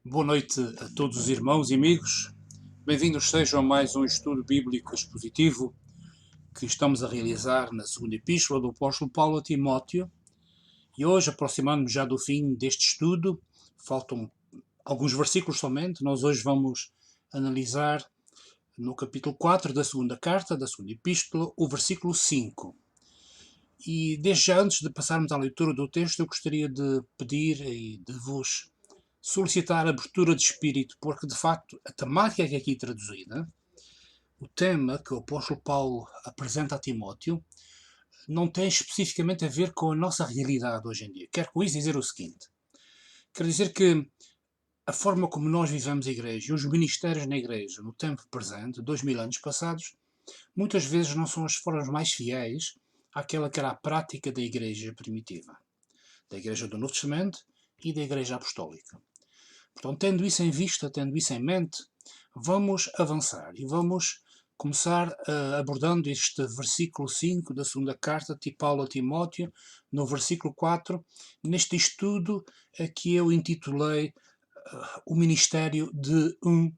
Boa noite a todos os irmãos e amigos. Bem-vindos sejam a mais um estudo bíblico expositivo que estamos a realizar na segunda epístola do apóstolo Paulo a Timóteo. E hoje, aproximando-nos já do fim deste estudo, faltam alguns versículos somente. Nós hoje vamos analisar no capítulo 4 da segunda carta, da segunda epístola, o versículo 5. E desde já, antes de passarmos à leitura do texto, eu gostaria de pedir e de vos solicitar abertura de espírito, porque de facto a temática que é aqui traduzida, o tema que o apóstolo Paulo apresenta a Timóteo, não tem especificamente a ver com a nossa realidade hoje em dia. Quero com isso dizer o seguinte: quero dizer que a forma como nós vivemos a igreja e os ministérios na igreja no tempo presente, 2000 anos passados, muitas vezes não são as formas mais fiéis àquela que era a prática da igreja primitiva, da igreja do Novo Testamento e da igreja apostólica. Portanto, tendo isso em vista, tendo isso em mente, vamos avançar e vamos começar abordando este versículo 5 da segunda carta de Paulo a Timóteo, no versículo 4, neste estudo que eu intitulei O Ministério de um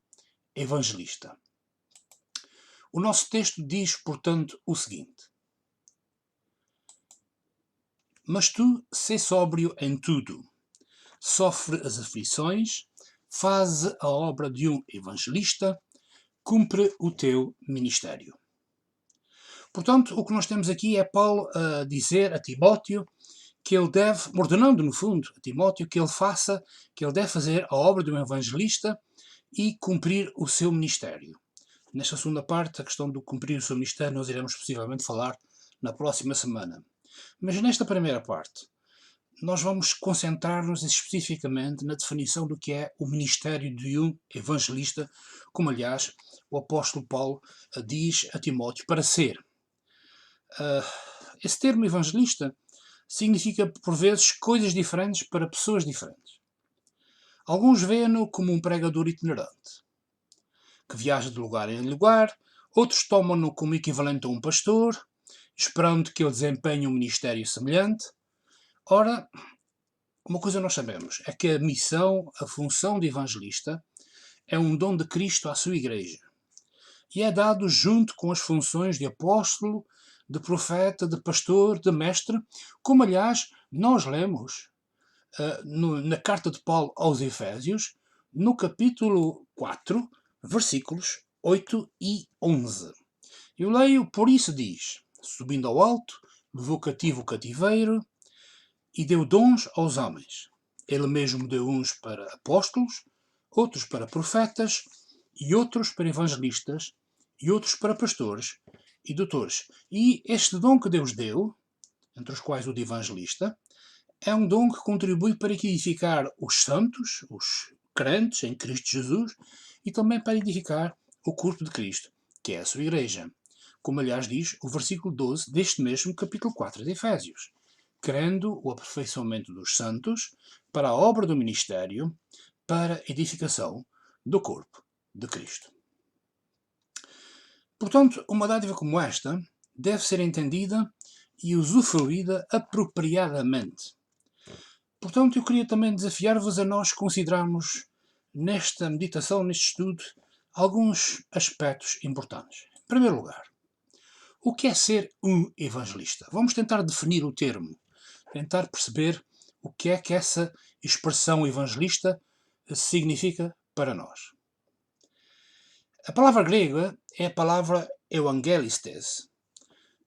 Evangelista. O nosso texto diz, portanto, o seguinte: Mas tu, sê sóbrio em tudo, sofre as aflições, faze a obra de um evangelista, cumpre o teu ministério. Portanto, o que nós temos aqui é Paulo a dizer a Timóteo que ele deve, ordenando no fundo a Timóteo que ele deve fazer a obra de um evangelista e cumprir o seu ministério. Nesta segunda parte, a questão do cumprir o seu ministério, nós iremos possivelmente falar na próxima semana. Mas nesta primeira parte, nós vamos concentrar-nos especificamente na definição do que é o ministério de um evangelista, como aliás o apóstolo Paulo diz a Timóteo para ser. Esse termo evangelista significa por vezes coisas diferentes para pessoas diferentes. Alguns veem-no como um pregador itinerante, que viaja de lugar em lugar, outros tomam-no como equivalente a um pastor, esperando que ele desempenhe um ministério semelhante. Ora, uma coisa nós sabemos é que a missão, a função de evangelista é um dom de Cristo à sua igreja e é dado junto com as funções de apóstolo, de profeta, de pastor, de mestre, como aliás nós lemos na carta de Paulo aos Efésios, no capítulo 4, versículos 8 e 11. Eu leio: Por isso diz, subindo ao alto, levou cativo o cativeiro e deu dons aos homens. Ele mesmo deu uns para apóstolos, outros para profetas, e outros para evangelistas, e outros para pastores e doutores. E este dom que Deus deu, entre os quais o de evangelista, é um dom que contribui para edificar os santos, os crentes em Cristo Jesus, e também para edificar o corpo de Cristo, que é a sua igreja. Como aliás diz o versículo 12 deste mesmo capítulo 4 de Efésios. Querendo o aperfeiçoamento dos santos para a obra do ministério, para a edificação do corpo de Cristo. Portanto, uma dádiva como esta deve ser entendida e usufruída apropriadamente. Portanto, eu queria também desafiar-vos a nós considerarmos nesta meditação, neste estudo, alguns aspectos importantes. Em primeiro lugar, o que é ser um evangelista? Vamos tentar definir o termo, tentar perceber o que é que essa expressão evangelista significa para nós. A palavra grega é a palavra evangelistes,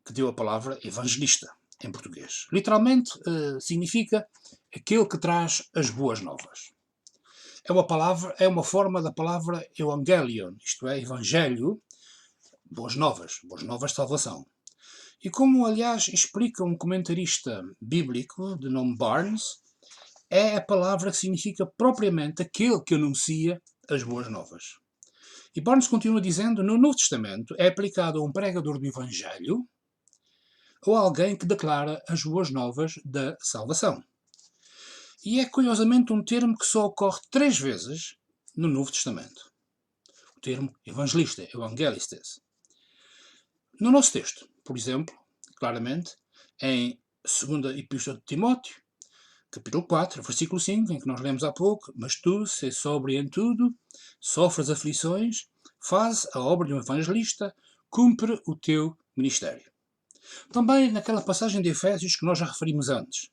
que deu a palavra evangelista em português. Literalmente significa aquele que traz as boas novas. É uma forma da palavra evangelion, isto é, evangelho, boas novas de salvação. E como, aliás, explica um comentarista bíblico de nome Barnes, é a palavra que significa propriamente aquele que anuncia as boas novas. E Barnes continua dizendo, no Novo Testamento é aplicado a um pregador do Evangelho ou a alguém que declara as boas novas da salvação. E é curiosamente um termo que só ocorre 3 vezes no Novo Testamento. O termo evangelista, evangelistes. No nosso texto, por exemplo, claramente, em 2ª Epístola de Timóteo, capítulo 4, versículo 5, em que nós lemos há pouco: mas tu, sê sóbrio em tudo, sofres aflições, faz a obra de um evangelista, cumpre o teu ministério. Também naquela passagem de Efésios que nós já referimos antes,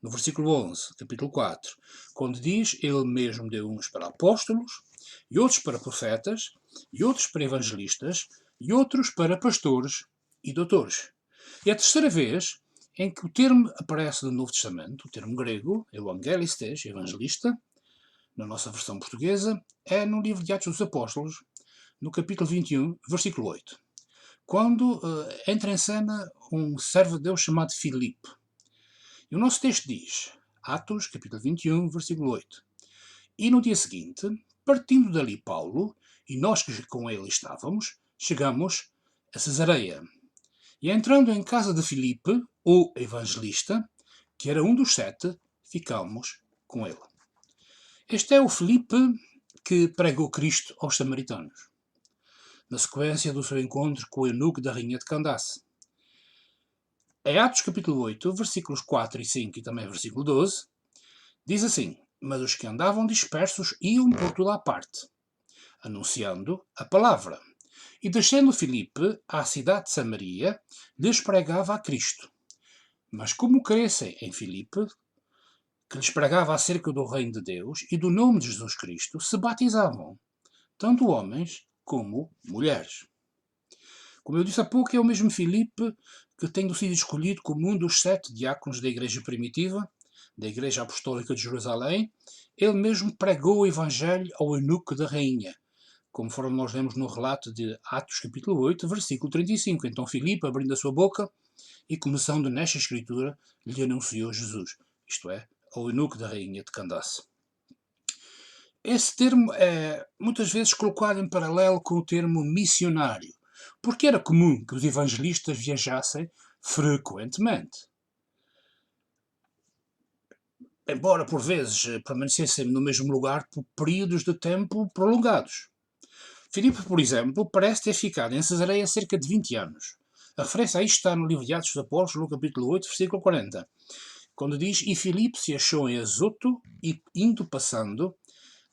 no versículo 11, capítulo 4, quando diz: ele mesmo deu uns para apóstolos, e outros para profetas, e outros para evangelistas, e outros para pastores e doutores. E a terceira vez em que o termo aparece no Novo Testamento, o termo grego, evangelistes, evangelista, na nossa versão portuguesa, é no livro de Atos dos Apóstolos, no capítulo 21, versículo 8, quando entra em cena um servo de Deus chamado Filipe. E o nosso texto diz, Atos, capítulo 21, versículo 8, e no dia seguinte, partindo dali Paulo, e nós que com ele estávamos, chegamos a Cesareia. E entrando em casa de Filipe, o evangelista, que era um dos 7, ficámos com ele. Este é o Filipe que pregou Cristo aos samaritanos, na sequência do seu encontro com o eunuco da rainha de Candace. Em Atos capítulo 8, versículos 4 e 5 e também versículo 12, diz assim: mas os que andavam dispersos iam por toda a parte, anunciando a palavra. E descendo Filipe à cidade de Samaria, lhes pregava a Cristo. Mas como crescem em Filipe, que lhes pregava acerca do reino de Deus e do nome de Jesus Cristo, se batizavam, tanto homens como mulheres. Como eu disse há pouco, é o mesmo Filipe que, tendo sido escolhido como um dos 7 diáconos da Igreja primitiva, da Igreja Apostólica de Jerusalém, ele mesmo pregou o Evangelho ao eunuco da rainha, conforme nós lemos no relato de Atos capítulo 8, versículo 35. Então Filipe, abrindo a sua boca e começando nesta escritura, lhe anunciou Jesus, isto é, ao eunuco da rainha de Candace. Esse termo é muitas vezes colocado em paralelo com o termo missionário, porque era comum que os evangelistas viajassem frequentemente. Embora por vezes permanecessem no mesmo lugar por períodos de tempo prolongados. Filipe, por exemplo, parece ter ficado em Cesareia cerca de 20 anos. A referência a isto está no livro de Atos dos Apóstolos, no capítulo 8, versículo 40, quando diz: e Filipe se achou em Azoto e, indo passando,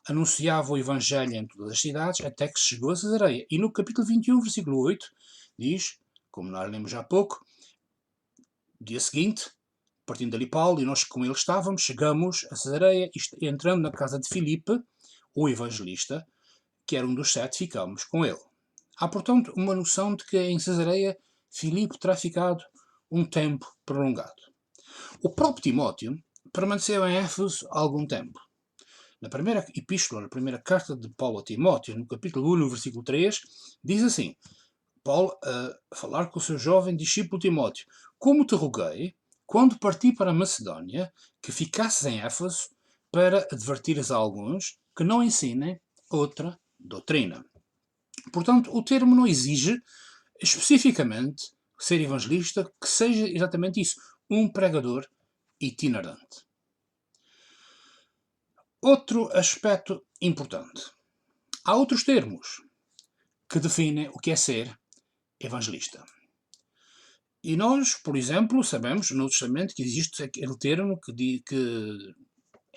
anunciava o Evangelho em todas as cidades, até que chegou a Cesareia. E no capítulo 21, versículo 8, diz, como nós lemos há pouco, dia seguinte, partindo dali Paulo, e nós com ele estávamos, chegamos a Cesareia, e entrando na casa de Filipe, o evangelista, que era um dos 7, ficamos com ele. Há, portanto, uma noção de que em Cesareia Filipe terá ficado um tempo prolongado. O próprio Timóteo permaneceu em Éfeso há algum tempo. Na primeira epístola, na primeira carta de Paulo a Timóteo, no capítulo 1, no versículo 3, diz assim, Paulo a falar com o seu jovem discípulo Timóteo: como te roguei, quando parti para a Macedónia, que ficasses em Éfeso, para advertires a alguns que não ensinem outra doutrina. Portanto, o termo não exige especificamente ser evangelista que seja exatamente isso, um pregador itinerante. Outro aspecto importante. Há outros termos que definem o que é ser evangelista. E nós, por exemplo, sabemos no Testamento que existe aquele termo que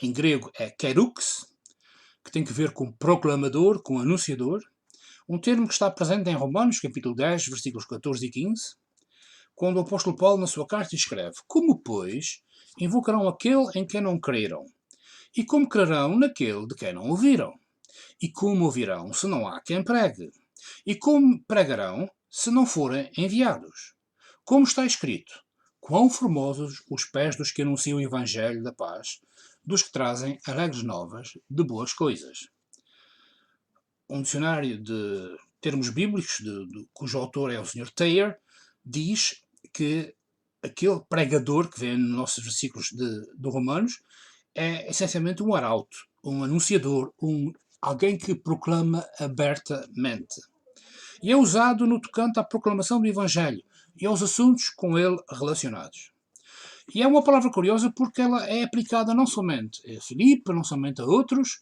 em grego é kerux, que tem que ver com proclamador, com anunciador, um termo que está presente em Romanos, capítulo 10, versículos 14 e 15, quando o apóstolo Paulo, na sua carta, escreve: como, pois, invocarão aquele em quem não creram? E como crerão naquele de quem não ouviram? E como ouvirão se não há quem pregue? E como pregarão se não forem enviados? Como está escrito: quão formosos os pés dos que anunciam o evangelho da paz, dos que trazem alegres novas de boas coisas. Um dicionário de termos bíblicos, cujo autor é o Sr. Thayer, diz que aquele pregador que vem nos nossos versículos de Romanos é essencialmente um arauto, um anunciador, alguém que proclama abertamente. E é usado no tocante à proclamação do Evangelho e aos assuntos com ele relacionados. E é uma palavra curiosa porque ela é aplicada não somente a Filipe, não somente a outros,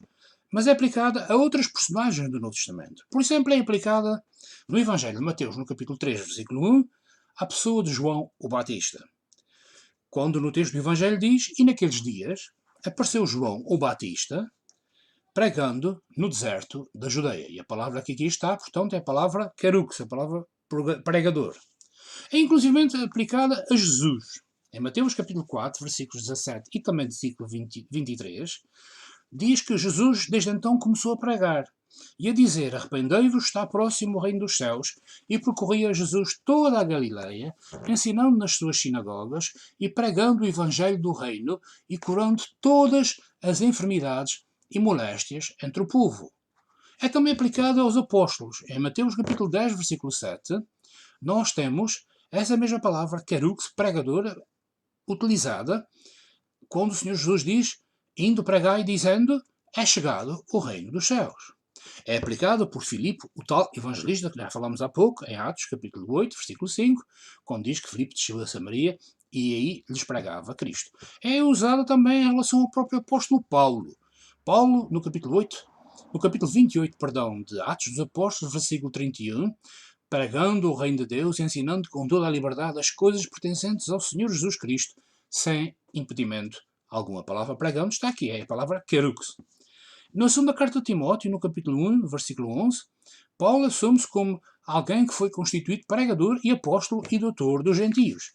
mas é aplicada a outras personagens do Novo Testamento. Por exemplo, é aplicada no Evangelho de Mateus, no capítulo 3, versículo 1, à pessoa de João o Batista. quando no texto do Evangelho diz: e naqueles dias apareceu João, o Batista, pregando no deserto da Judeia. E a palavra que aqui está, portanto, é a palavra kerux, a palavra pregador. É inclusivamente aplicada a Jesus. Em Mateus capítulo 4, versículos 17 e também versículo 23, diz que Jesus desde então começou a pregar e a dizer: arrependei-vos, está próximo o reino dos céus, e percorria Jesus toda a Galileia, ensinando nas suas sinagogas e pregando o evangelho do reino e curando todas as enfermidades e moléstias entre o povo. É também aplicado aos apóstolos. Em Mateus capítulo 10, versículo 7, nós temos essa mesma palavra, kerux, pregador, utilizada quando o Senhor Jesus diz: indo pregai dizendo, é chegado o reino dos céus. É aplicado por Filipe, o tal evangelista que já falámos há pouco, em Atos capítulo 8, versículo 5, quando diz que Filipe desceu a Samaria e aí lhes pregava Cristo. É usado também em relação ao próprio apóstolo Paulo. Paulo, no capítulo 28, de Atos dos Apóstolos, versículo 31, pregando o reino de Deus, ensinando com toda a liberdade as coisas pertencentes ao Senhor Jesus Cristo, sem impedimento alguma. A palavra pregando está aqui, é a palavra kerux. Na segunda carta de Timóteo, no capítulo 1, versículo 11, Paulo assume-se como alguém que foi constituído pregador e apóstolo e doutor dos gentios.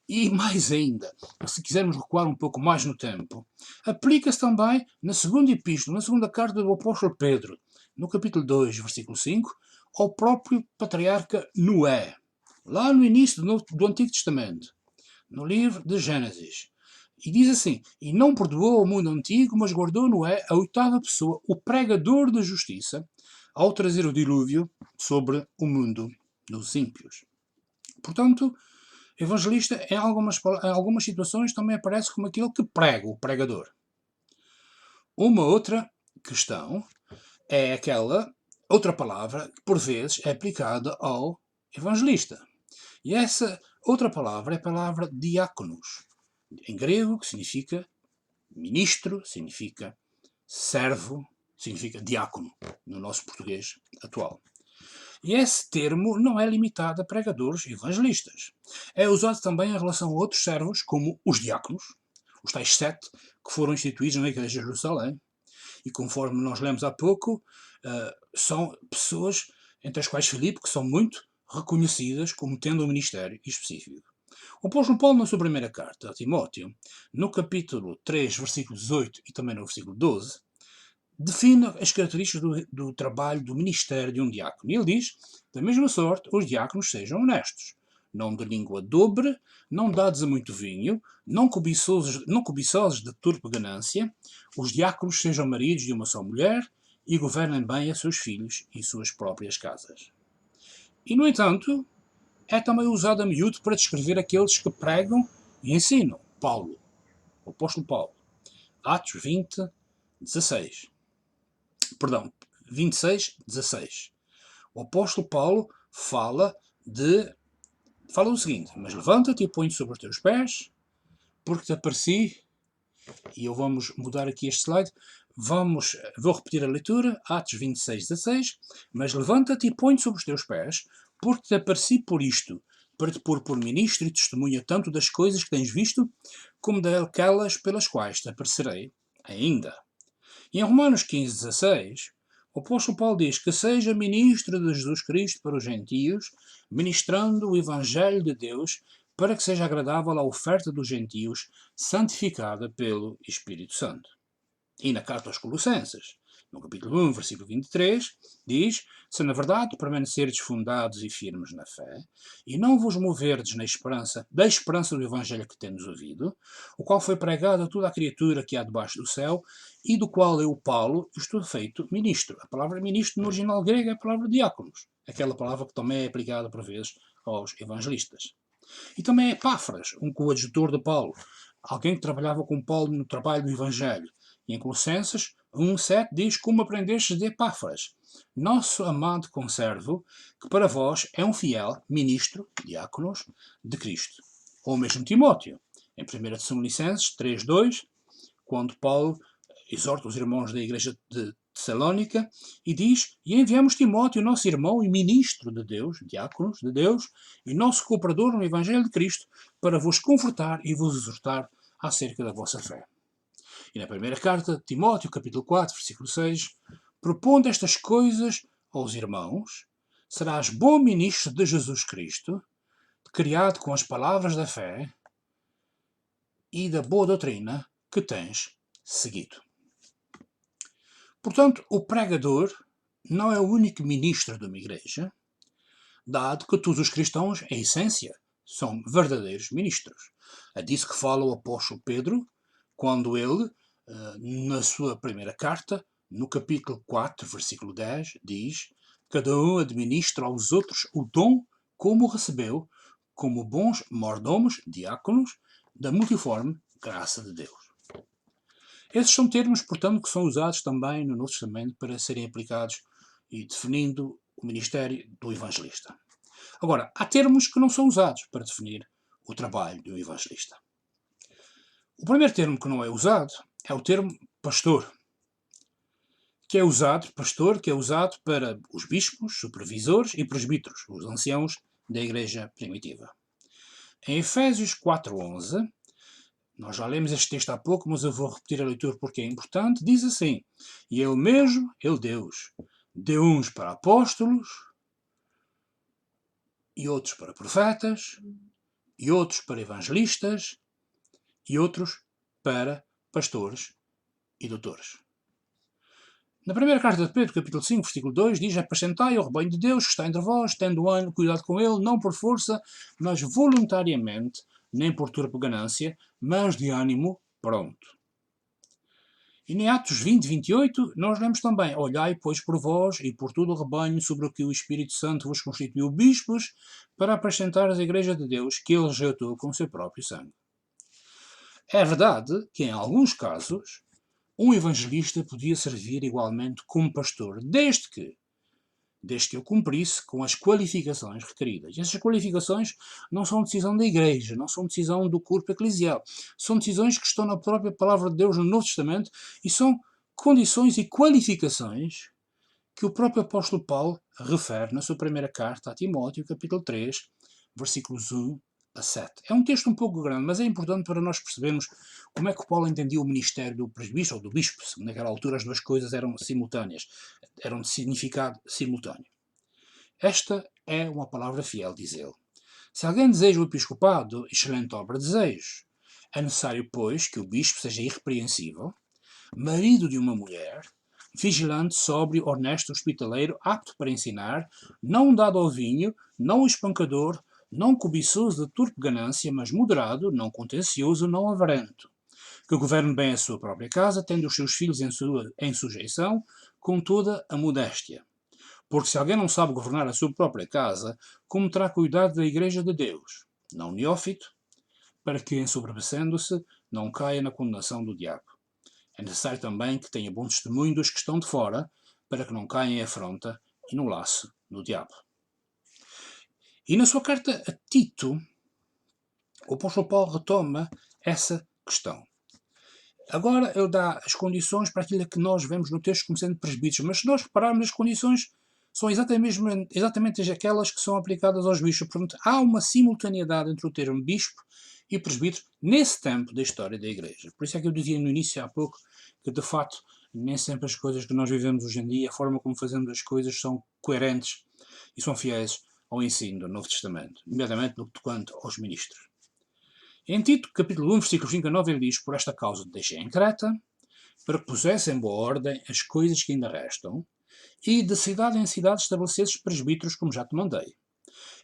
E mais ainda, se quisermos recuar um pouco mais no tempo, aplica-se também na segunda epístola, na segunda carta do apóstolo Pedro, no capítulo 2, versículo 5, ao próprio patriarca Noé, lá no início do Antigo Testamento, no livro de Gênesis. E diz assim: e não perdoou o mundo antigo, mas guardou Noé, a oitava pessoa, o pregador da justiça, ao trazer o dilúvio sobre o mundo dos ímpios. Portanto, evangelista, em algumas situações, também aparece como aquele que prega, o pregador. Uma outra questão é aquela outra palavra que, por vezes, é aplicada ao evangelista. E essa outra palavra é a palavra diáconos, em grego, que significa ministro, significa servo, significa diácono, no nosso português atual. E esse termo não é limitado a pregadores e evangelistas. É usado também em relação a outros servos, como os diáconos, os tais 7 que foram instituídos na Igreja de Jerusalém. E conforme nós lemos há pouco, são pessoas, entre as quais Filipe, que são muito reconhecidas como tendo um ministério específico. O apóstolo Paulo, na sua primeira carta a Timóteo, no capítulo 3, versículos 8 e também no versículo 12, define as características do trabalho, do ministério de um diácono. E ele diz: da mesma sorte, os diáconos sejam honestos, não de língua dobre, não dados a muito vinho, não cobiçosos de turpe ganância, os diáconos sejam maridos de uma só mulher e governem bem a seus filhos e suas próprias casas. E, no entanto, é também usado a miúdo para descrever aqueles que pregam e ensinam. Paulo, o apóstolo Paulo, Atos 20, 16. Perdão, 26, 16. O apóstolo Paulo fala o seguinte: mas levanta-te e põe-te sobre os teus pés, porque te apareci, e eu vamos mudar aqui este slide, vou repetir a leitura, Atos 26, 16, mas levanta-te e põe-te sobre os teus pés, porque te apareci por isto, para te pôr por ministro e testemunha tanto das coisas que tens visto, como daquelas pelas quais te aparecerei ainda. E em Romanos 15, 16, o apóstolo Paulo diz que seja ministro de Jesus Cristo para os gentios, ministrando o Evangelho de Deus, para que seja agradável a oferta dos gentios, santificada pelo Espírito Santo. E na carta aos Colossenses, no capítulo 1, versículo 23, diz: se na verdade permanecerdes fundados e firmes na fé, e não vos moverdes da esperança do Evangelho que tendes ouvido, o qual foi pregado a toda a criatura que há debaixo do céu, e do qual eu, Paulo, estou feito ministro. A palavra ministro no original grego é a palavra diáconos, aquela palavra que também é aplicada por vezes aos evangelistas. E também Epáfras, um coadjutor de Paulo, alguém que trabalhava com Paulo no trabalho do Evangelho. E em Colossenses 1,7 diz: como aprendestes de Epáfras, nosso amado conservo, que para vós é um fiel ministro, diáconos, de Cristo. Ou mesmo Timóteo, em 1 Tessalonicenses 3,2, quando Paulo exorta os irmãos da igreja de Tessalónica, e diz: E enviamos Timóteo, nosso irmão e ministro de Deus, diáconos de Deus, e nosso cooperador no Evangelho de Cristo, para vos confortar e vos exortar acerca da vossa fé. E na primeira carta, Timóteo, capítulo 4, versículo 6, propondo estas coisas aos irmãos, serás bom ministro de Jesus Cristo, criado com as palavras da fé e da boa doutrina que tens seguido. Portanto, o pregador não é o único ministro de uma igreja, dado que todos os cristãos, em essência, são verdadeiros ministros. É disso que fala o apóstolo Pedro, quando ele, na sua primeira carta, no capítulo 4, versículo 10, diz: Cada um administra aos outros o dom como recebeu, como bons mordomos, diáconos, da multiforme graça de Deus. Esses são termos, portanto, que são usados também no Novo Testamento para serem aplicados e definindo o ministério do evangelista. Agora, há termos que não são usados para definir o trabalho do evangelista. O primeiro termo que não é usado é o termo pastor, que é usado para os bispos, supervisores e presbíteros, os anciãos da igreja primitiva. Em Efésios 4:11, nós já lemos este texto há pouco, mas eu vou repetir a leitura porque é importante. Diz assim: E Ele mesmo, Ele Deus, deu uns para apóstolos, e outros para profetas, e outros para evangelistas, e outros para pastores e doutores. Na primeira carta de Pedro, capítulo 5, versículo 2, diz: Apacentai o rebanho de Deus que está entre vós, tendo cuidado com ele, não por força, mas voluntariamente, nem por turpe ganância, mas de ânimo pronto. E em Atos 20, 28, nós lemos também: Olhai, pois, por vós e por todo o rebanho sobre o que o Espírito Santo vos constituiu bispos, para apacentar as igrejas de Deus, que ele rejeitou com o seu próprio sangue. É verdade que, em alguns casos, um evangelista podia servir igualmente como pastor, desde que ele cumprisse com as qualificações requeridas. E essas qualificações não são decisão da Igreja, não são decisão do corpo eclesial. São decisões que estão na própria Palavra de Deus no Novo Testamento e são condições e qualificações que o próprio apóstolo Paulo refere na sua primeira carta a Timóteo, capítulo 3, versículos 1 a 7. É um texto um pouco grande, mas é importante para nós percebermos como é que Paulo entendia o ministério do presbítero ou do bispo. Naquela altura as duas coisas eram simultâneas, eram de significado simultâneo. Esta é uma palavra fiel, diz ele. Se alguém deseja o episcopado, excelente obra desejo. É necessário, pois, que o bispo seja irrepreensível, marido de uma mulher, vigilante, sóbrio, honesto, hospitaleiro, apto para ensinar, não dado ao vinho, não espancador, não cobiçoso de turpe ganância, mas moderado, não contencioso, não avarento, que governe bem a sua própria casa, tendo os seus filhos em sujeição, com toda a modéstia. Porque se alguém não sabe governar a sua própria casa, como terá cuidado da igreja de Deus? Não neófito, para que, ensoberbecendo-se, não caia na condenação do diabo. É necessário também que tenha bom testemunho dos que estão de fora, para que não caia em afronta e no laço do diabo. E na sua carta a Tito, o apóstolo Paulo retoma essa questão. Agora ele dá as condições para aquilo que nós vemos no texto como sendo presbíteros, mas se nós repararmos, as condições são exatamente aquelas que são aplicadas aos bispos. Portanto, há uma simultaneidade entre o termo bispo e presbítero nesse tempo da história da Igreja. Por isso é que eu dizia no início, há pouco, que de facto nem sempre as coisas que nós vivemos hoje em dia, a forma como fazemos as coisas, são coerentes e são fiéis ao ensino do Novo Testamento, nomeadamente no que tocante aos ministros. Em Tito, capítulo 1, versículos 5 a 9, ele diz: Por esta causa deixei em Creta, para que pusessem em boa ordem as coisas que ainda restam, e de cidade em cidade estabelecesses presbíteros, como já te mandei.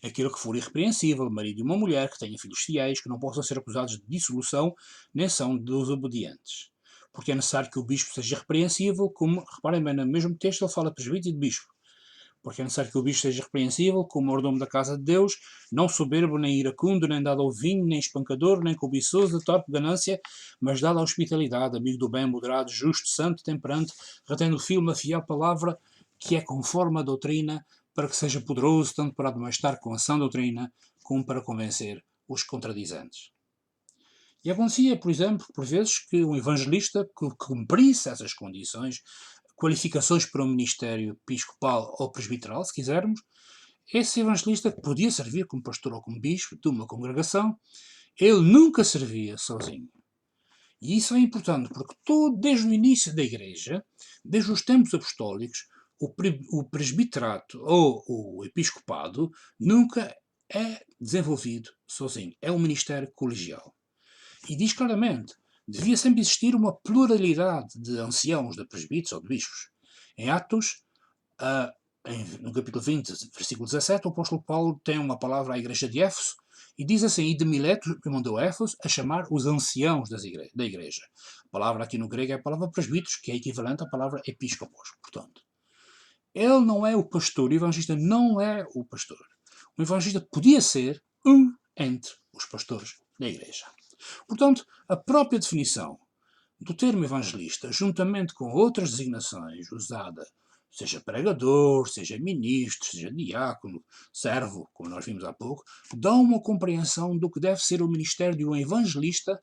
Aquele que for irrepreensível, marido de uma mulher, que tenha filhos fiéis, que não possam ser acusados de dissolução, nem são desobedientes. Porque é necessário que o bispo seja irrepreensível, como, reparem bem, no mesmo texto ele fala de presbítero e de bispo. Porque é necessário que o bispo seja irrepreensível, como mordomo da casa de Deus, não soberbo, nem iracundo, nem dado ao vinho, nem espancador, nem cobiçoso, de torpe ganância, mas dado à hospitalidade, amigo do bem, moderado, justo, santo, temperante, retendo firme a fiel palavra, que é conforme a doutrina, para que seja poderoso tanto para admoestar com a sã doutrina, como para convencer os contradizentes. E acontecia, por exemplo, por vezes, que um evangelista que cumprisse essas condições qualificações para um ministério episcopal ou presbiteral, se quisermos, esse evangelista que podia servir como pastor ou como bispo de uma congregação, ele nunca servia sozinho. E isso é importante porque desde o início da Igreja, desde os tempos apostólicos, o presbiterato ou o episcopado nunca é desenvolvido sozinho. É um ministério colegial. E diz claramente, devia sempre existir uma pluralidade de anciãos, de presbíteros ou de bispos. Em Atos, no capítulo 20, versículo 17, o apóstolo Paulo tem uma palavra à igreja de Éfeso e diz assim: e de Mileto mandou Éfeso a chamar os anciãos da igreja. A palavra aqui no grego é a palavra presbíteros, que é equivalente à palavra episcopos. Portanto, ele não é o pastor, o evangelista não é o pastor. O evangelista podia ser um entre os pastores da igreja. Portanto, a própria definição do termo evangelista, juntamente com outras designações usadas, seja pregador, seja ministro, seja diácono, servo, como nós vimos há pouco, dão uma compreensão do que deve ser o ministério de um evangelista.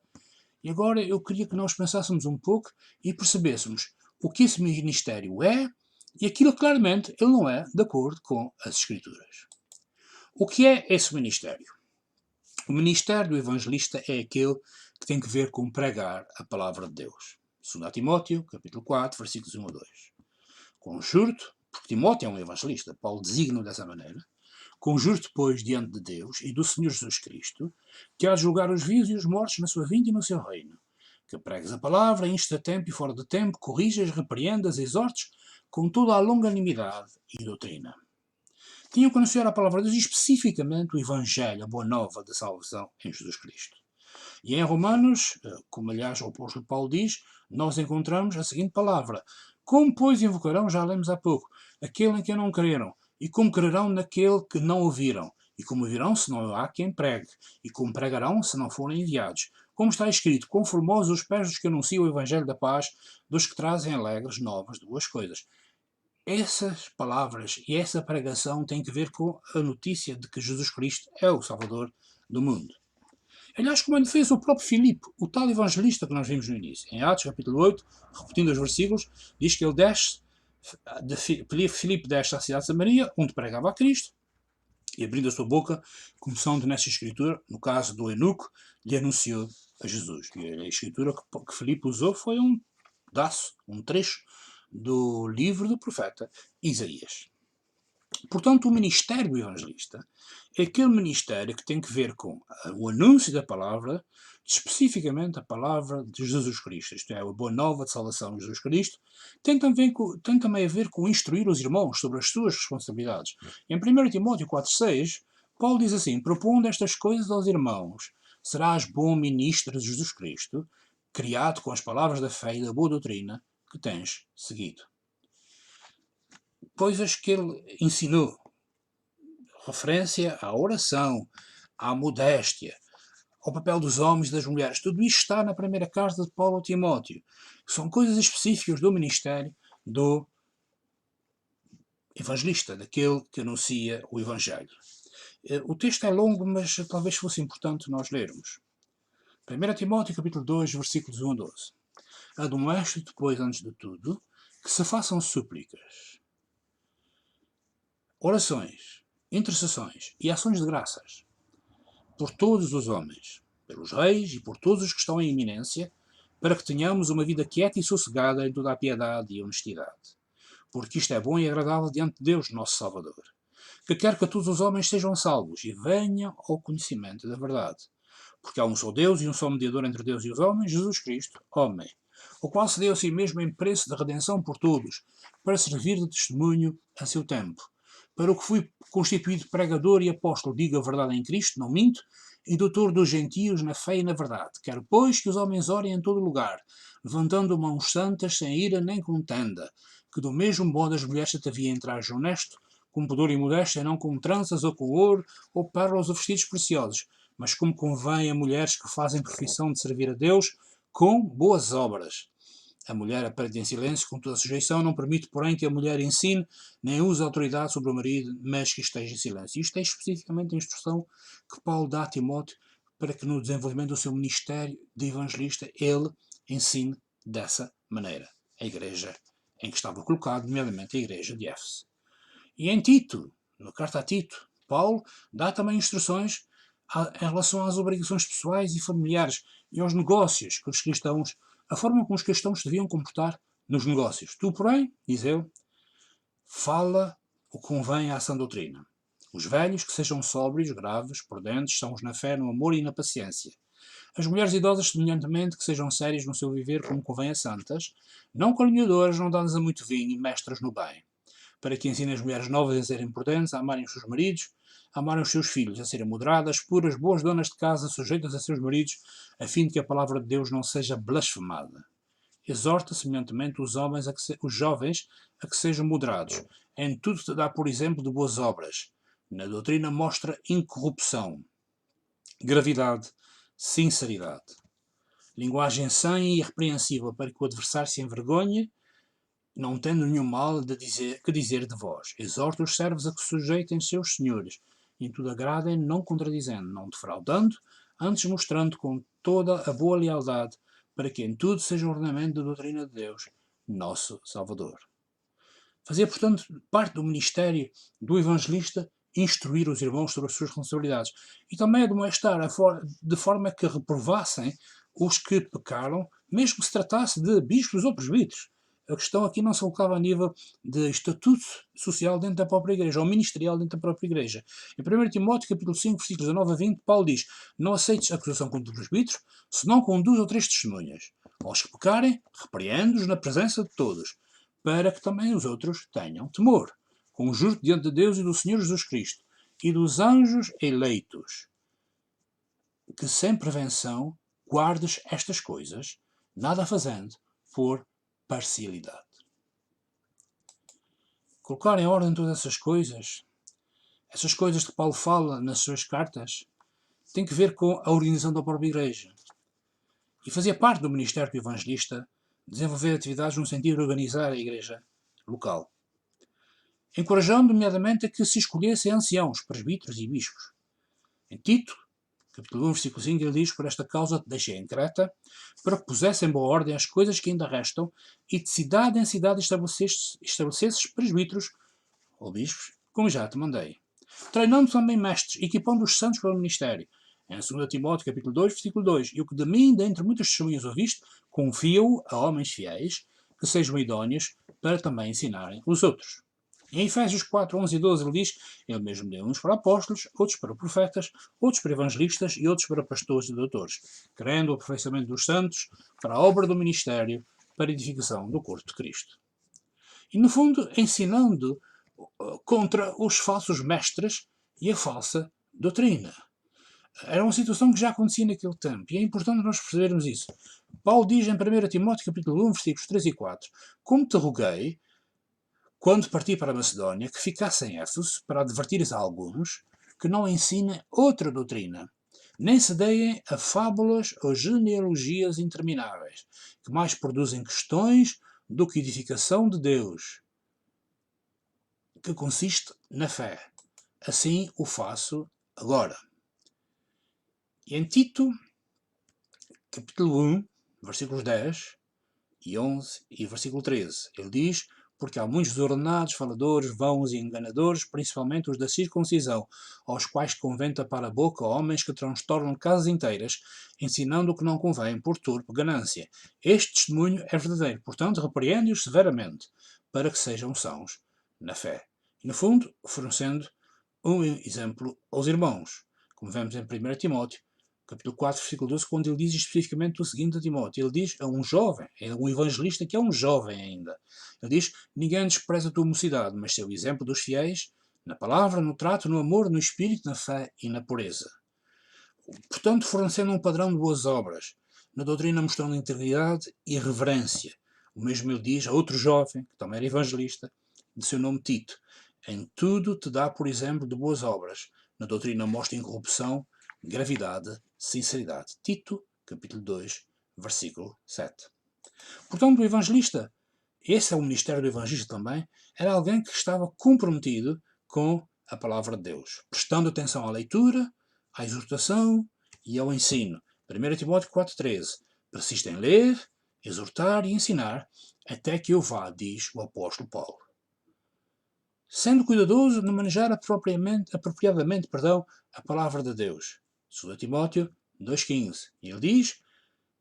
E agora eu queria que nós pensássemos um pouco e percebêssemos o que esse ministério é e aquilo claramente ele não é de acordo com as Escrituras. O que é esse ministério? O ministério do evangelista é aquele que tem que ver com pregar a palavra de Deus. 2 Timóteo, capítulo 4, versículos 1 a 2. Conjuro-te, porque Timóteo é um evangelista, Paulo designa-o dessa maneira, conjuro-te, pois, diante de Deus e do Senhor Jesus Cristo, que há de julgar os vivos e os mortos na sua vinda e no seu reino, que pregues a palavra, insta a tempo e fora de tempo, corrijas, repreendas, exortes, com toda a longanimidade e doutrina. Tinham que anunciar a palavra de Deus e especificamente o Evangelho, a boa nova da salvação em Jesus Cristo. E em Romanos, como aliás o apóstolo Paulo diz, nós encontramos a seguinte palavra: como, pois, invocarão, já lemos há pouco, aquele em quem não creram, e como crerão naquele que não ouviram, e como ouvirão se não há quem pregue, e como pregarão se não forem enviados. Como está escrito, conformosos os pés dos que anunciam o Evangelho da paz, dos que trazem alegres novas de boas coisas. Essas palavras e essa pregação têm que ver com a notícia de que Jesus Cristo é o Salvador do mundo. Aliás, como ele fez o próprio Filipe, o tal evangelista que nós vimos no início. Em Atos, capítulo 8, repetindo os versículos, diz que ele desce, Filipe desce à cidade de Samaria, onde pregava a Cristo, e abrindo a sua boca, começando nessa escritura, no caso do eunuco, lhe anunciou a Jesus. E a escritura que Filipe usou foi um pedaço, um trecho do livro do profeta Isaías. Portanto, o ministério do evangelista é aquele ministério que tem que ver com o anúncio da palavra, especificamente a palavra de Jesus Cristo, isto é, a boa nova de salvação de Jesus Cristo, tem também a ver com instruir os irmãos sobre as suas responsabilidades. Em 1 Timóteo 4,6, Paulo diz assim: propondo estas coisas aos irmãos, serás bom ministro de Jesus Cristo, criado com as palavras da fé e da boa doutrina que tens seguido. Coisas que ele ensinou. Referência à oração, à modéstia, ao papel dos homens e das mulheres. Tudo isto está na primeira carta de Paulo a Timóteo. São coisas específicas do ministério do evangelista, daquele que anuncia o Evangelho. O texto é longo, mas talvez fosse importante nós lermos. 1 Timóteo capítulo 2, versículos 1 a 12. Admoeste-te, pois, antes de tudo, que se façam súplicas, orações, intercessões e ações de graças por todos os homens, pelos reis e por todos os que estão em eminência, para que tenhamos uma vida quieta e sossegada em toda a piedade e honestidade. Porque isto é bom e agradável diante de Deus, nosso Salvador, que quer que todos os homens sejam salvos e venham ao conhecimento da verdade. Porque há um só Deus e um só mediador entre Deus e os homens, Jesus Cristo, homem, o qual se deu a si mesmo em preço de redenção por todos, para servir de testemunho a seu tempo. Para o que fui constituído pregador e apóstolo, digo a verdade em Cristo, não minto, e doutor dos gentios na fé e na verdade. Quero, pois, que os homens orem em todo lugar, levantando mãos santas, sem ira nem contenda, que do mesmo modo as mulheres se ataviam em traje honesto, com pudor e modéstia, não com tranças ou com ouro, ou pérolas ou vestidos preciosos, mas como convém a mulheres que fazem profissão de servir a Deus, com boas obras. A mulher aprende em silêncio, com toda a sujeição, não permite, porém, que a mulher ensine, nem use autoridade sobre o marido, mas que esteja em silêncio. Isto é especificamente a instrução que Paulo dá a Timóteo para que no desenvolvimento do seu ministério de evangelista ele ensine dessa maneira a igreja em que estava colocado, nomeadamente, a igreja de Éfeso. E em Tito, na carta a Tito, Paulo dá também instruções em relação às obrigações pessoais e familiares e aos negócios que os cristãos, a forma como os cristãos se deviam comportar nos negócios. Tu, porém, diz ele, fala o que convém à sã doutrina. Os velhos que sejam sóbrios, graves, prudentes, sãos na fé, no amor e na paciência. As mulheres idosas, semelhantemente, que sejam sérias no seu viver como convém a santas, não caluniadoras, não dadas a muito vinho e mestras no bem, para que ensine as mulheres novas a serem prudentes, a amarem os seus maridos, a amarem os seus filhos, a serem moderadas, puras, boas donas de casa, sujeitas a seus maridos, a fim de que a palavra de Deus não seja blasfemada. Exorta, semelhantemente, os jovens a que sejam moderados. Em tudo te dá, por exemplo, de boas obras. Na doutrina mostra incorrupção, gravidade, sinceridade. Linguagem sã e irrepreensível, para que o adversário se envergonhe, não tendo nenhum mal que dizer de vós. Exorta os servos a que sujeitem seus senhores, e em tudo agradem, não contradizendo, não defraudando, antes mostrando com toda a boa lealdade, para que em tudo seja o ornamento da doutrina de Deus, nosso Salvador. Fazia, portanto, parte do ministério do evangelista instruir os irmãos sobre as suas responsabilidades e também admoestar de forma que reprovassem os que pecaram, mesmo que se tratasse de bispos ou presbíteros. A questão aqui não se colocava a nível de estatuto social dentro da própria igreja, ou ministerial dentro da própria igreja. Em 1 Timóteo, capítulo 5, versículos 19 a 20, Paulo diz: não aceites acusação contra os presbíteros, senão com 2 ou 3 testemunhas. Aos que pecarem, repreende-os na presença de todos, para que também os outros tenham temor, com justo diante de Deus e do Senhor Jesus Cristo, e dos anjos eleitos, que sem prevenção guardes estas coisas, nada fazendo por parcialidade. Colocar em ordem todas essas coisas que Paulo fala nas suas cartas, tem que ver com a organização da própria igreja. E fazia parte do ministério do evangelista desenvolver atividades no sentido de organizar a igreja local, encorajando nomeadamente a que se escolhessem anciãos, presbíteros e bispos. Em Tito, capítulo 1, versículo 5, ele diz: por esta causa te deixei em Creta, para que pusessem em boa ordem as coisas que ainda restam, e de cidade em cidade estabelecesses presbíteros ou bispos, como já te mandei. Treinando também mestres, equipando os santos para o ministério. Em 2 Timóteo, capítulo 2, versículo 2, e o que de mim, dentre muitas testemunhas ouviste, confio a homens fiéis, que sejam idóneos, para também ensinarem os outros. Em Efésios 4, 11 e 12 ele diz: ele mesmo deu uns para apóstolos, outros para profetas, outros para evangelistas e outros para pastores e doutores, querendo o aperfeiçoamento dos santos para a obra do ministério, para a edificação do corpo de Cristo. E no fundo ensinando contra os falsos mestres e a falsa doutrina. Era uma situação que já acontecia naquele tempo e é importante nós percebermos isso. Paulo diz em 1 Timóteo capítulo 1, versículos 3 e 4: como te roguei, quando parti para a Macedónia, que ficasse em Éfeso, para advertires a alguns que não ensinem outra doutrina, nem se deem a fábulas ou genealogias intermináveis, que mais produzem questões do que edificação de Deus, que consiste na fé. Assim o faço agora. E em Tito, capítulo 1, versículos 10 e 11 e versículo 13, ele diz: porque há muitos desordenados, faladores, vãos e enganadores, principalmente os da circuncisão, aos quais convém tapar a boca homens que transtornam casas inteiras, ensinando o que não convém por turpe ganância. Este testemunho é verdadeiro, portanto repreende-os severamente, para que sejam sãos na fé. E no fundo, fornecendo um exemplo aos irmãos, como vemos em 1 Timóteo, capítulo 4, versículo 12, quando ele diz especificamente o seguinte a Timóteo. Ele diz a um jovem, é um evangelista que é um jovem ainda. Ele diz: ninguém despreza a tua mocidade, mas seu exemplo dos fiéis, na palavra, no trato, no amor, no espírito, na fé e na pureza. Portanto, fornecendo um padrão de boas obras, na doutrina mostrando integridade e reverência. O mesmo ele diz a outro jovem, que também era evangelista, de seu nome Tito: em tudo te dá, por exemplo, de boas obras. Na doutrina mostra incorrupção, gravidade, sinceridade. Tito, capítulo 2, versículo 7. Portanto, o evangelista, esse é o ministério do evangelista também, era alguém que estava comprometido com a palavra de Deus, prestando atenção à leitura, à exortação e ao ensino. 1 Timóteo 4,13. Persiste em ler, exortar e ensinar, até que eu vá, diz o apóstolo Paulo. Sendo cuidadoso de manejar apropriadamente a palavra de Deus. 2 Timóteo 2,15. E ele diz,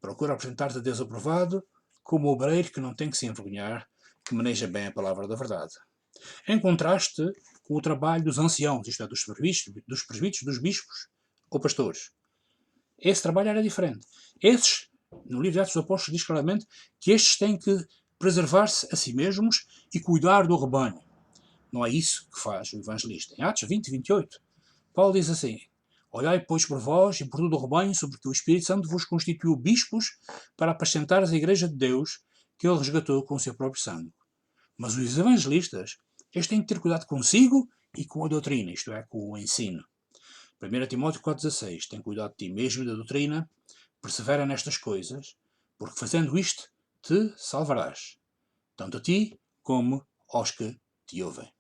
procura apresentar-te a Deus aprovado, como obreiro que não tem que se envergonhar, que maneja bem a palavra da verdade. Em contraste com o trabalho dos anciãos, isto é, dos presbíteros, dos bispos ou pastores. Esse trabalho era diferente. Esses, no livro de Atos dos Apóstolos, diz claramente que estes têm que preservar-se a si mesmos e cuidar do rebanho. Não é isso que faz o evangelista. Em Atos 20 e 28, Paulo diz assim, olhai, pois, por vós e por todo o rebanho, sobre que o Espírito Santo vos constituiu bispos para apacentar a igreja de Deus, que ele resgatou com o seu próprio sangue. Mas os evangelistas, eles têm que ter cuidado consigo e com a doutrina, isto é, com o ensino. 1 Timóteo 4,16, tem cuidado de ti mesmo e da doutrina, persevera nestas coisas, porque fazendo isto te salvarás, tanto a ti como aos que te ouvem.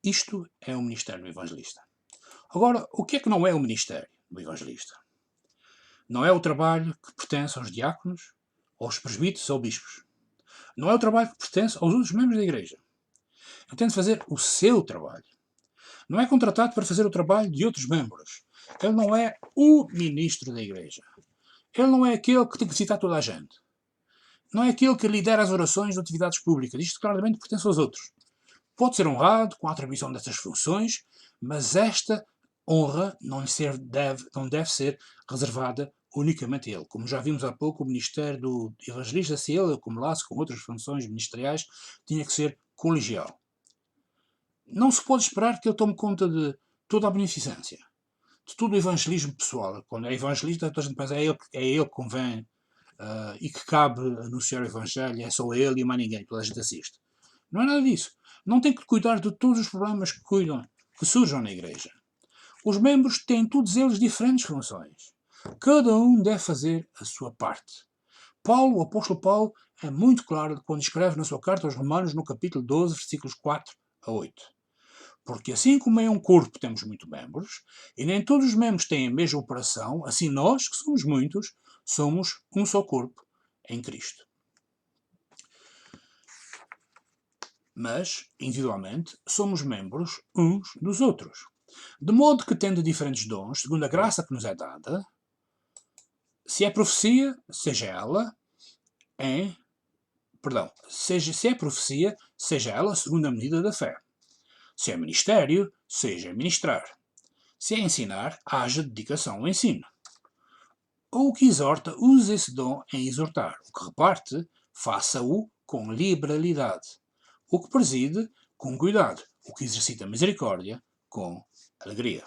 Isto é o ministério do evangelista. Agora, o que é que não é o ministério do evangelista? Não é o trabalho que pertence aos diáconos, aos presbíteros ou bispos. Não é o trabalho que pertence aos outros membros da igreja. Ele tem de fazer o seu trabalho. Não é contratado para fazer o trabalho de outros membros. Ele não é o ministro da igreja. Ele não é aquele que tem que visitar toda a gente. Não é aquele que lidera as orações de atividades públicas. Isto claramente pertence aos outros. Pode ser honrado com a atribuição dessas funções, mas esta honra não deve ser reservada unicamente a ele. Como já vimos há pouco, o ministério do evangelista, se ele acumulasse com outras funções ministeriais, tinha que ser colegial. Não se pode esperar que ele tome conta de toda a beneficência, de todo o evangelismo pessoal. Quando é evangelista, a gente pensa é ele que convém e que cabe anunciar o evangelho, é só ele e mais ninguém, toda a gente assiste. Não é nada disso. Não tem que cuidar de todos os problemas que surjam na igreja. Os membros têm todos eles diferentes funções. Cada um deve fazer a sua parte. O apóstolo Paulo, é muito claro quando escreve na sua carta aos Romanos, no capítulo 12, versículos 4 a 8. Porque assim como em um corpo temos muitos membros, e nem todos os membros têm a mesma operação, assim nós, que somos muitos, somos um só corpo em Cristo. Mas, individualmente, somos membros uns dos outros. De modo que, tendo diferentes dons, segundo a graça que nos é dada, se é profecia, seja ela segundo a medida da fé. Se é ministério, seja ministrar. Se é ensinar, haja dedicação ao ensino. Ou o que exorta, use esse dom em exortar. O que reparte, faça-o com liberalidade. O que preside, com cuidado. O que exercita misericórdia, com alegria.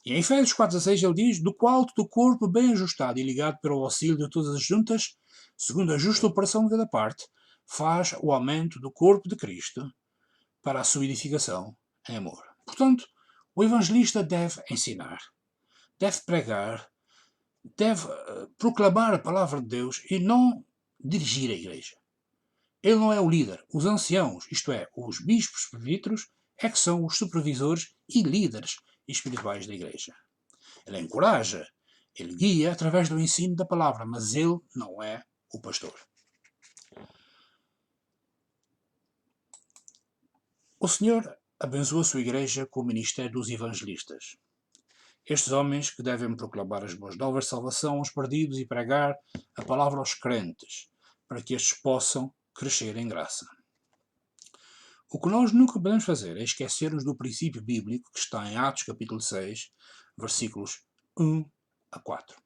E em Efésios 4,16 ele diz, do qual todo o corpo bem ajustado e ligado pelo auxílio de todas as juntas, segundo a justa operação de cada parte, faz o aumento do corpo de Cristo para a sua edificação em amor. Portanto, o evangelista deve ensinar, deve pregar, deve proclamar a palavra de Deus e não dirigir a igreja. Ele não é o líder. Os anciãos, isto é, os bispos presbíteros, é que são os supervisores e líderes espirituais da igreja. Ele encoraja, ele guia através do ensino da palavra, mas ele não é o pastor. O Senhor abençoa a sua igreja com o ministério dos evangelistas. Estes homens que devem proclamar as boas novas de salvação aos perdidos e pregar a palavra aos crentes, para que estes possam crescer em graça. O que nós nunca podemos fazer é esquecer-nos do princípio bíblico que está em Atos capítulo 6, versículos 1 a 4.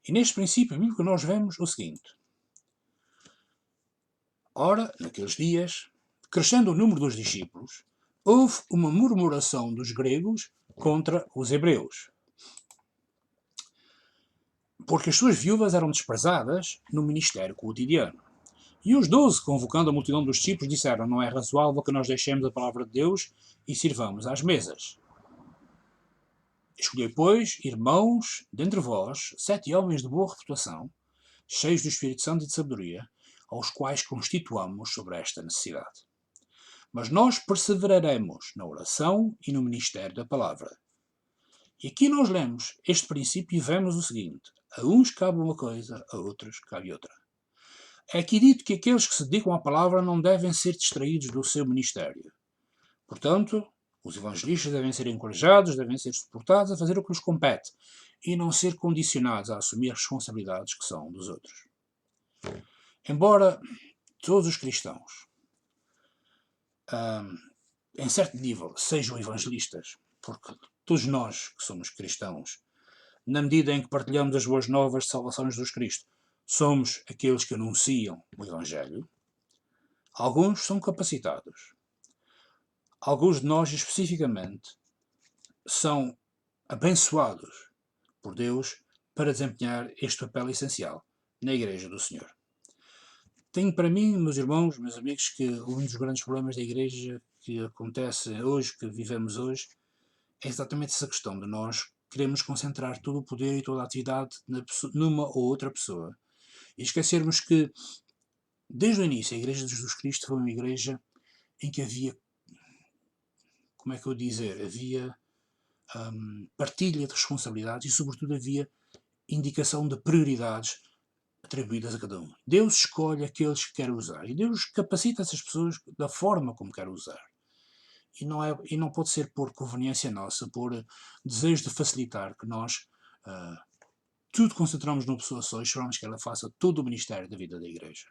E neste princípio bíblico nós vemos o seguinte. Ora, naqueles dias, crescendo o número dos discípulos, houve uma murmuração dos gregos contra os hebreus, porque as suas viúvas eram desprezadas no ministério cotidiano. E os 12, convocando a multidão dos discípulos, disseram, não é razoável que nós deixemos a palavra de Deus e sirvamos às mesas. Escolhei, pois, irmãos, dentre vós, 7 homens de boa reputação, cheios do Espírito Santo e de sabedoria, aos quais constituamos sobre esta necessidade. Mas nós perseveraremos na oração e no ministério da palavra. E aqui nós lemos este princípio e vemos o seguinte. A uns cabe uma coisa, a outros cabe outra. É aqui dito que aqueles que se dedicam à palavra não devem ser distraídos do seu ministério. Portanto, os evangelistas devem ser encorajados, devem ser suportados a fazer o que lhes compete e não ser condicionados a assumir responsabilidades que são dos outros. Embora todos os cristãos, em certo nível, sejam evangelistas, porque todos nós que somos cristãos, na medida em que partilhamos as boas novas de salvação de Jesus Cristo, somos aqueles que anunciam o Evangelho, alguns são capacitados. Alguns de nós, especificamente, são abençoados por Deus para desempenhar este papel essencial na Igreja do Senhor. Tenho para mim, meus irmãos, meus amigos, que um dos grandes problemas da Igreja que acontece hoje, que vivemos hoje, é exatamente essa questão de nós queremos concentrar todo o poder e toda a atividade numa ou outra pessoa. E esquecermos que, desde o início, a Igreja de Jesus Cristo foi uma igreja em que havia, como é que eu dizer, havia partilha de responsabilidades e, sobretudo, havia indicação de prioridades atribuídas a cada um. Deus escolhe aqueles que quer usar e Deus capacita essas pessoas da forma como quer usar. E não pode ser por conveniência nossa, por desejo de facilitar, que nós tudo concentramos numa pessoa só e esperamos que ela faça todo o ministério da vida da Igreja.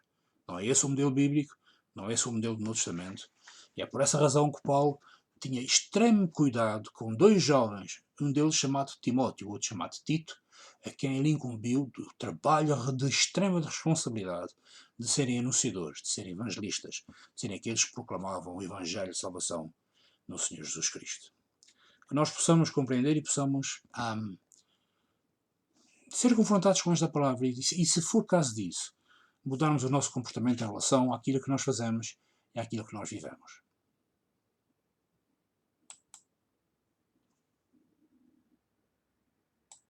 Não é esse o modelo bíblico, não é esse o modelo do Novo Testamento. E é por essa razão que Paulo tinha extremo cuidado com dois jovens, um deles chamado Timóteo, o outro chamado Tito, a quem ele incumbiu do trabalho de extrema responsabilidade de serem anunciadores, de serem evangelistas, de serem aqueles que proclamavam o Evangelho de salvação no Senhor Jesus Cristo. Que nós possamos compreender e possamos ser confrontados com esta palavra e, se for caso disso, mudarmos o nosso comportamento em relação àquilo que nós fazemos e àquilo que nós vivemos.